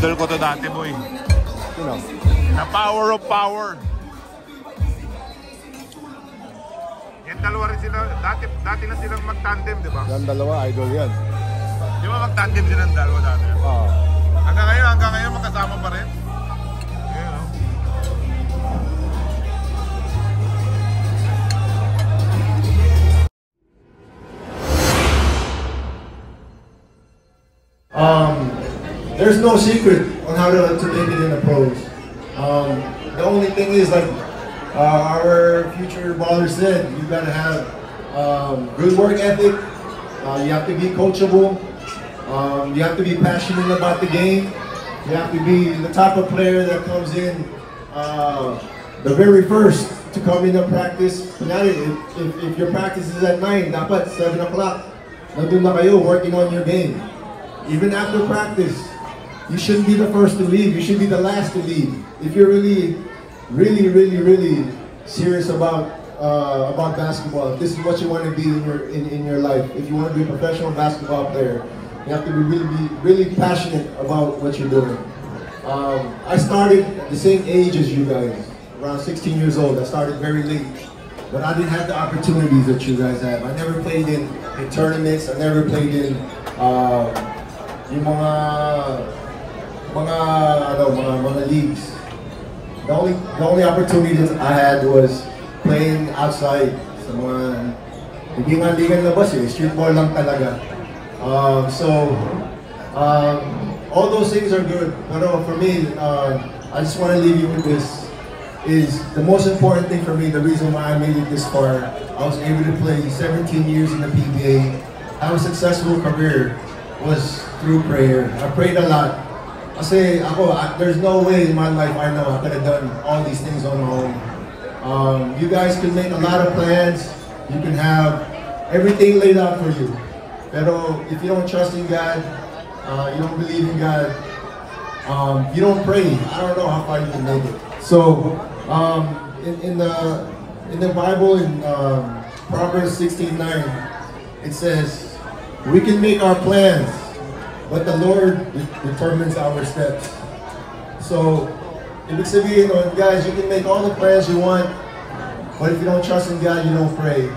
Idol ko to dati, boy. Sino? The power of power. Yan dalawa rin sila. Dati na silang mag-tandem, di ba? Yan dalawa, idol yan. Di ba mag-tandem silang dalawa dati? Oo. Hanggang ngayon magkasama pa rin. Ayan, There's no secret on how to make it in the pros. The only thing is, like our future baller said, you gotta have good work ethic. You have to be coachable. You have to be passionate about the game. You have to be the type of player that comes in the very first to come into practice. If your practice is at 9, dapat 7 o'clock, nandun na kayo working on your game. Even after practice, you shouldn't be the first to leave. You should be the last to leave. If you're really serious about basketball, if this is what you want to be in your life, if you want to be a professional basketball player, you have to be really passionate about what you're doing. I started at the same age as you guys, around 16 years old. I started very late, but I didn't have the opportunities that you guys have. I never played in tournaments. I never played in yung mga leagues. The only opportunities I had was playing outside sa mga hindi nga ligan labas eh, street ball lang talaga. All those things are good, but for me, I just want to leave you with this. Is the most important thing for me, the reason why I made it this far. I was able to play 17 years in the PBA. Have a successful career was through prayer. I prayed a lot. There's no way in my life I know I could have done all these things on my own. You guys can make a lot of plans. You can have everything laid out for you. Pero if you don't trust in God, you don't believe in God, you don't pray, I don't know how far you can make it. So, in the Bible, in Proverbs 16:9, it says, we can make our plans, but the Lord determines our steps. So, ibig sabihin nun, guys, you can make all the plans you want, but if you don't trust in God, you don't pray.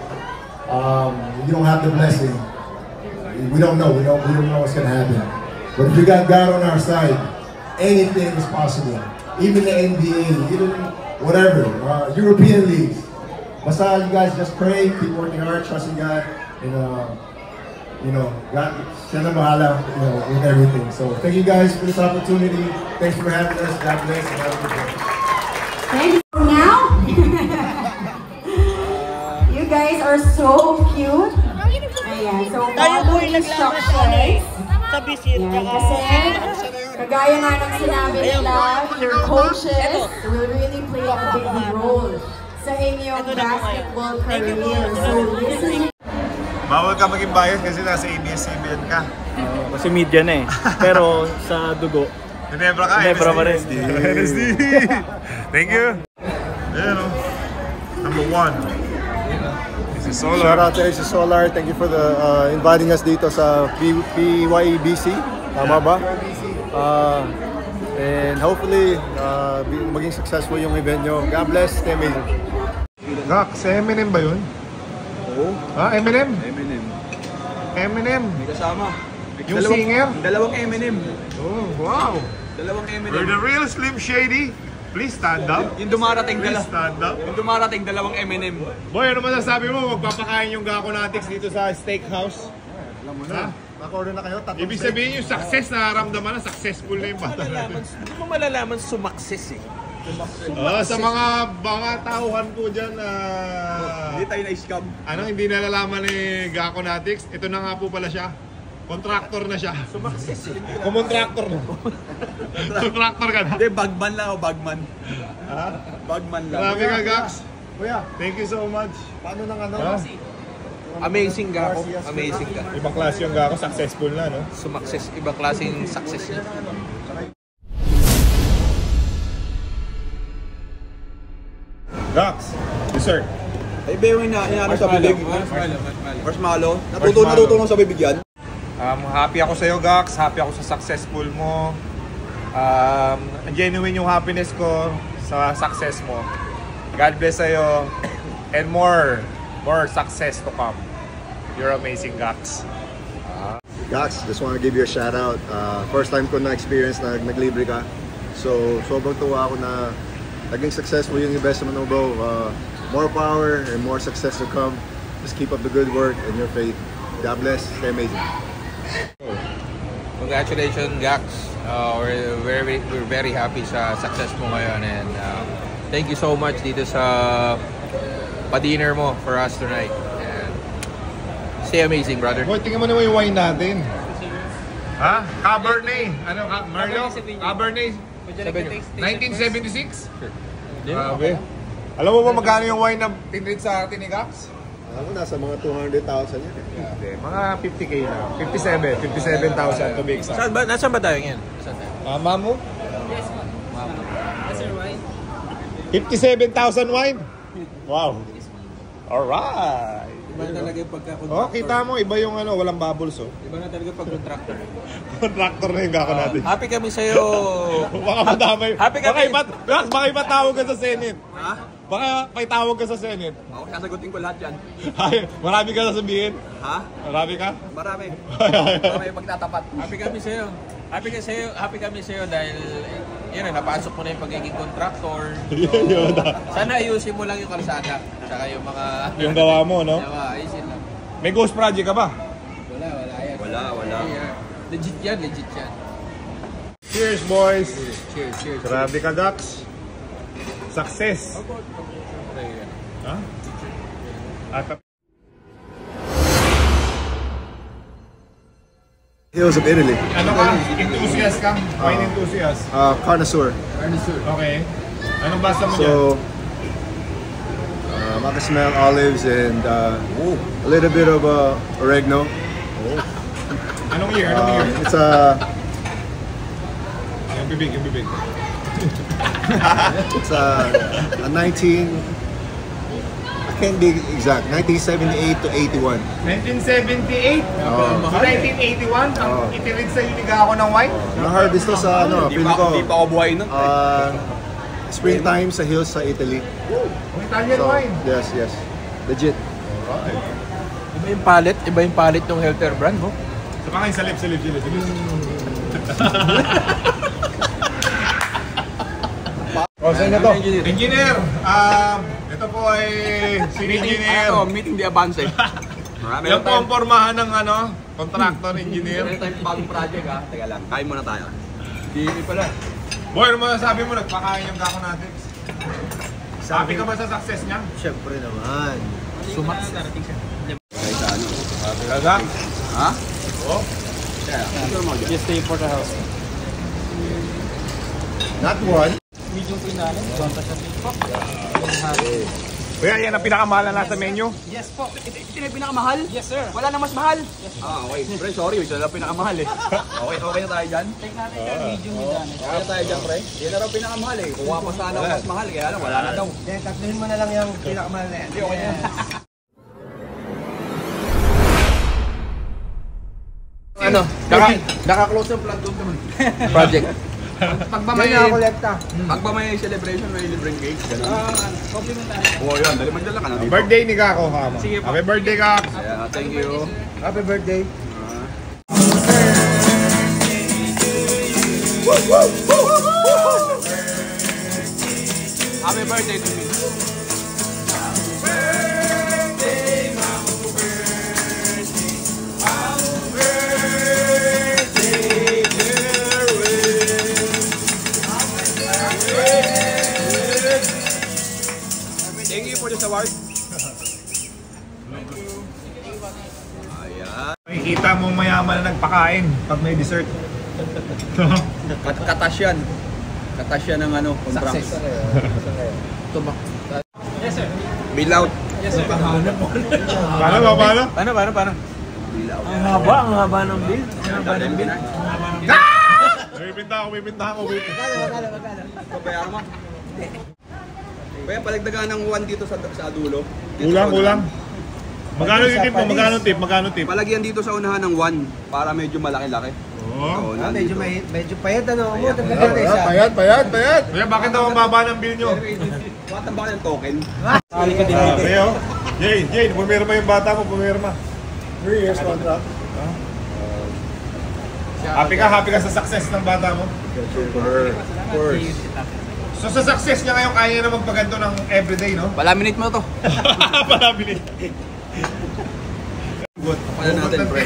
You don't have the blessing. We don't know. We don't know what's gonna happen. But if we got God on our side, anything is possible. Even the NBA, even whatever, European leagues. Basta you guys just pray, keep working hard, trust in God, and God, siya na bahala, with everything. So thank you guys for this opportunity. Thanks for having us. God bless and have a good day. Thank you. Now, you guys are so cute. Ayan, so follow instructions. Sa visit. Ayan, kasi kagaya nga ng sinabi nila, your coaches will really play a big role sa inyong basketball career. So listen. Bawal ka maging bias kasi nasa ABS-CBN ka. Kasi media na eh. Pero sa dugo, Ginebra ka, Ginebra pa rin. NSD. Thank you. Ayan o. Number 1. This is Solar. Shout out to AC Solar. Thank you for inviting us dito sa PYEBC. Tama ba? And hopefully, maging successful yung event nyo. God bless. Stay amazing. Gak, sa Eminem ba yun? Oo. Eminem? Eminem. May kasama. Yung singer? Dalawang Eminem. Oh, wow. Dalawang Eminem. You're the real Slim Shady. Please stand up. Yung dumarating Please stand up. Yung dumarating dalawang Eminem. Boy, ano masasabi mo? Magpapakain yung Gako Natics dito sa steakhouse? Alam mo na. Naka-order na kayo. Ibig sabihin yung success na naramdaman na successful na yung bata natin. Hindi mo malalaman sumakses eh. Sa mga tauhan po dyan hindi tayo na-scam. hindi nalalaman ni Gako Natics, ito na nga po pala siya. Contractor na siya. Sumakses eh. Kumontractor na. Contractor ka na. Hindi, bagman lang o bagman. Ha? Bagman lang. Grabe ka, Gax. Kuya, Thank you so much. paano nang Amazing ka ako. Amazing ka. Ibang klase yung Gako, successful na, no? Sumakses. Ibang klaseng success niya. Gax, dessert. Ay, bewin na. Ano sa bibig? Marshmallow. Natutulong sa bibig yan. Happy ako sa'yo, Gax. Happy ako sa successful mo. Genuine yung happiness ko sa success mo. God bless sa'yo. And more success to come. You're amazing, Gax. Gax, just want to give you a shout out. First time ko na-experience na naglibre ka. So, sobrang tuwa ako na naging successful yung investment mo, bro. More power and more success to come. Just keep up the good work and your faith. God bless. Stay amazing. Congratulations, Gax. We're very happy sa success mo ngayon, and thank you so much dito sa pa-dinner mo for us tonight. And stay amazing, brother. Boy, tingnan mo naman yung wine natin. Ha? Cabernet. Ano? Merlot? Cabernet? 1976? Sure. Grabe. Alam mo ba magkano yung wine na tinreat sa atin ni Gax? Ako nasa mga 200,000 yan. Mga 50k na. 57,000 to be exact. Nasaan ba tayo ngayon? Mama mo? Yes, wine. 57,000 wine? Wow. Alright. Iba na talaga yung pagka-contractor. Oh, kita mo, iba yung walang bubbles, oh. Iba na talaga pag-contractor. Contractor na yung gako natin. Happy kami sa'yo. Baka madamay. Happy kami. Baka ipatawag ka sa Senate. Ha? Baka paitawag ka sa Senate. Ako, sasagutin ko lahat yan. Ay, marami ka sasabihin. Ha? Marami ka? Marami. Marami magtatapat. Happy kami sa'yo. Happy kami sa'yo dahil yun, napasok mo na yung pagiging contractor. So, sana ayusin mo lang yung kalsada. Tsaka yung mga... Yung gawa mo, no? Ayusin lang. May ghost project ka ba? Wala yan. Wala. Legit yan. Cheers, boys! Cheers. Grabe ka, Gax. Success! Ha? At Hills of Italy. ano ka? Enthusiast ka? Wine enthusiast? Connoisseur. Okay. Anong basa mo dyan? So, I can smell olives and a little bit of oregano. Anong year? It's Yung bibig. it's a 19. I can't be exact. 1978 to 81. 1978? So 1981? Ang itirid sa iniga ako ng wine? Na-harvest to sa Di pa ako buhay nun. springtime sa hills sa Italy. Ang Italian So, wine? yes. Legit. Iba yung palit ng Helter brand, no? Sa mga yung salip. Saan na to? Engineer! Ito po ay si Engineer. Meeting the Avance. Yan po ang pormahan ng contractor, engineer. Meron tayong bagong project, ha? Teka lang, kain muna tayo. Hindi pala. Boy, ano masasabi mo? Nagpakain yung gako natin. Sabi ka ba sa success niya? Siyempre naman. Sabi ka, Gax? Ha? Oh? Just stay for the house. Not one. Medium pinali. Kuya, yan ang pinakamahal na nasa menu? Yes po. Ito yung pinakamahal? Yes, sir. Wala nang mas mahal? Yes, okay. Pre, sorry. Ito lang pinakamahal eh. Okay na tayo dyan? Take natin yung medium pinali. Okay na tayo dyan, pre. Yan na raw pinakamahal eh. Kuha pa sana ako mas mahal. Kaya lang, wala na daw. Tatluhin mo na lang yung pinakamahal na yan. Hindi, okay na yan. Ano? Naka-close yung plug doon naman. Project. Pagmamay celebration, may libreng cake. Complimentary. Oo, yun. Dali magdala ka na dito. Birthday ni Gako, kama. Sige po. Happy birthday, Gax! Yeah, thank you. Happy birthday. Happy birthday to me. Thank you for this award. Makikita mo mayaman na nagpakain pag may dessert. Katas yan. Katas yan ng contract. Tumak. Yes, sir. Bill out. Yes, sir. Paano? Paano? Bill out. Ang haba ng bill. Pipinta ako. Pabayaan mo. Kaya palagdagan ng 1 dito sa dulo. Kulang. Magkano tip? Palagyan dito sa unahan ng 1 para medyo malaki-laki. Oh. Medyo payat ano mo. Payat. Kuya, bakit daw ang baba ng bill nyo? Watang ba ng token? Kuya, Jay, pumirma yung bata mo, pumirma. 3 years contract. Happy ka sa success ng bata mo? Super. Of course. So sa success niya ngayon, kaya na magpaganto ng everyday, no? Palaminate mo to. Palabili. Kapalan natin, pre.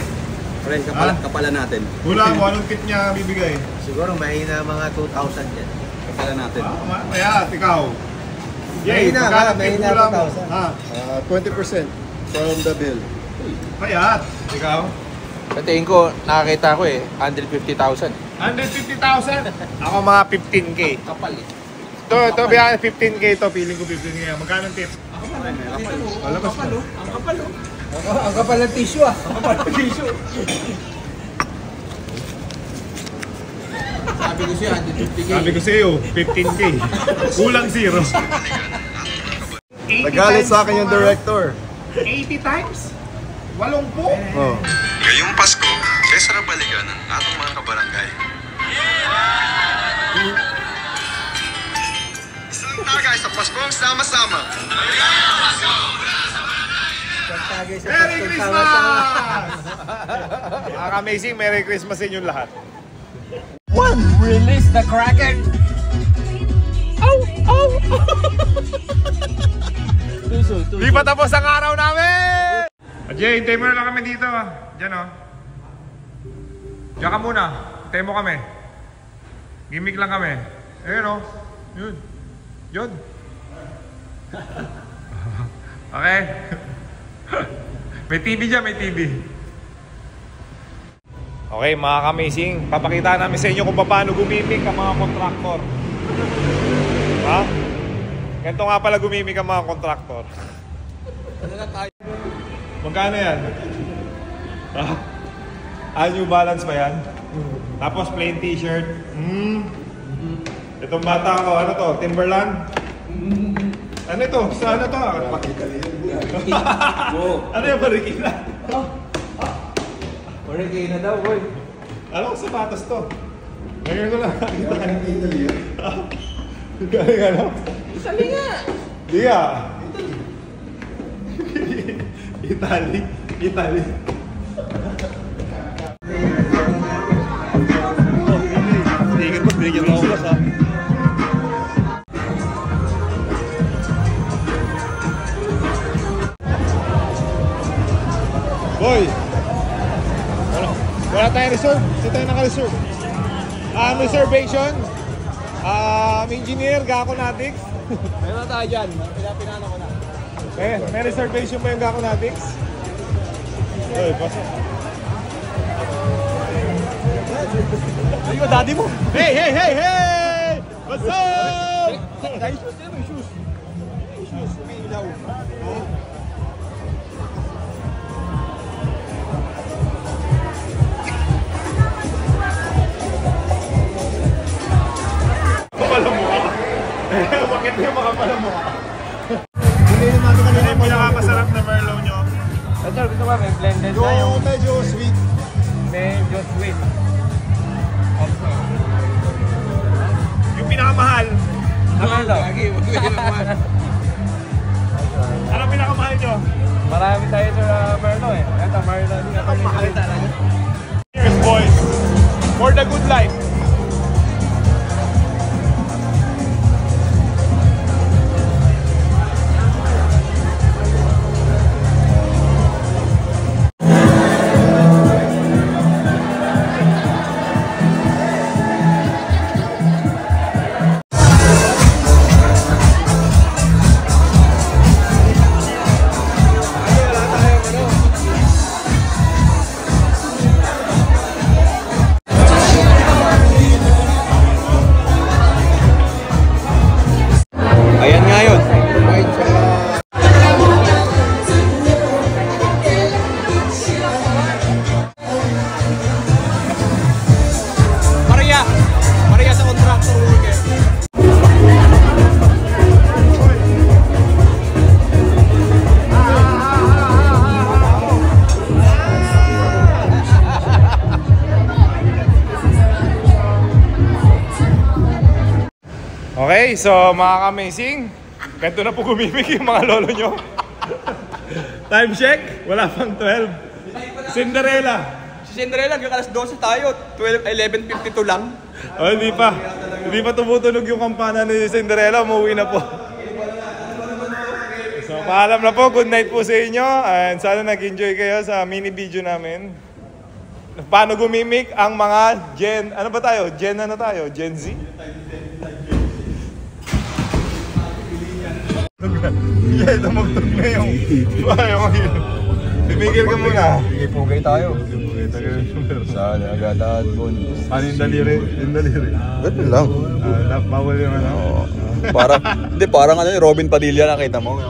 Pre, kapalan natin. Hula mo, anong tip niya bibigay? Siguro mahina mga 2,000 yan. Kapalan natin. Kaya, ikaw. Jay, mahina hula mo? 2,000. Ha? 20% from the bill. Kaya, ikaw? Sa tingin ko, nakakita ko eh, 150,000. 150,000? Ako mga 15K. Kapal eh. Ito, biya 15K to, feeling ko 15K. Magkano ang tip? Ang kapal ng tissue ah. Ang kapal ng tissue. Sabi ko siya, 150K. Sabi ko sa iyo, 15K. Kulang zero. Nagalit sa akin yung director. 80 times? 80? Oh. Ngayong Pasko, kesa na balikan ng ating mga kabarangay. Isang tagay sa Paskong sama-sama. Merry Christmas! Amazing, Merry Christmas sa inyong lahat. Release the Kraken! Di pa tapos ang araw namin! Jay, hintay mo na lang kami dito. Diyan o. Diyan ka muna. Hintay mo kami. Gimmick lang kami. Ayun o. Yun. Yun. Okay. May TV dyan, may TV. Okay mga ka-amazing, papakita namin sa inyo kung paano gumimik ang mga kontraktor. Ha? Ganito nga pala gumimik ang mga kontraktor. Magkano yan? New Balance ba yan? Tapos plain t-shirt. Itong bata ko, ano to? Timberland? Ano ito? Saan to? Ano yung barikina? Barikina daw, boy. Ano sapatos to? Ngayon ko lang nakita. Galing ano? Sabi nga. Di nga. Italy. Tingin mo, binigyan mo ako sa... Boy! Wala tayong reserve. Hindi tayo naka-reserve. Reservation. Engineer, Gaconatics. Meron tayo dyan. Pinano ko na. May reservation ba yung Gaconatics? Oy, pasok. Ayun, daddy mo! Hey! What's up? May shoes din, may shoes. May shoes, may ilaw. Bakit yung mga pala mo? Hindi naman kanina yung pinakamasarap na Merlot nyo. Ito, gusto ba? May blended na yung... Yung medyo sweet. Medyo sweet. Yung pinakamahal. Ano ito? Ano pinakamahal nyo? Marami tayo sa Merlot eh. Ito, Merlot. Ito, mahal talaga. Cheers boys! For the good life! Okay, so mga ka-amazing, ganito na po gumimik yung mga lolo nyo. Time check, wala pang 12. Cinderella. Si Cinderella, hanggang alas 12 tayo. 11:52 lang. Oh, hindi pa. Hindi pa tumutunog yung kampana ni Cinderella, umuwi na po. So, paalam na po. Good night po sa inyo. And sana nag-enjoy kayo sa mini video namin. Paano gumimik ang mga Gen... Ano ba tayo? Gen ano tayo? Gen Z? Yeah, tumugtog na yung... Tumigil ka muna. Pugay tayo. Saan agad Ano yung daliri? Yung daliri. Ganun lang. Bawal yung ano? Parang ano, Robin Padilla nakita mo.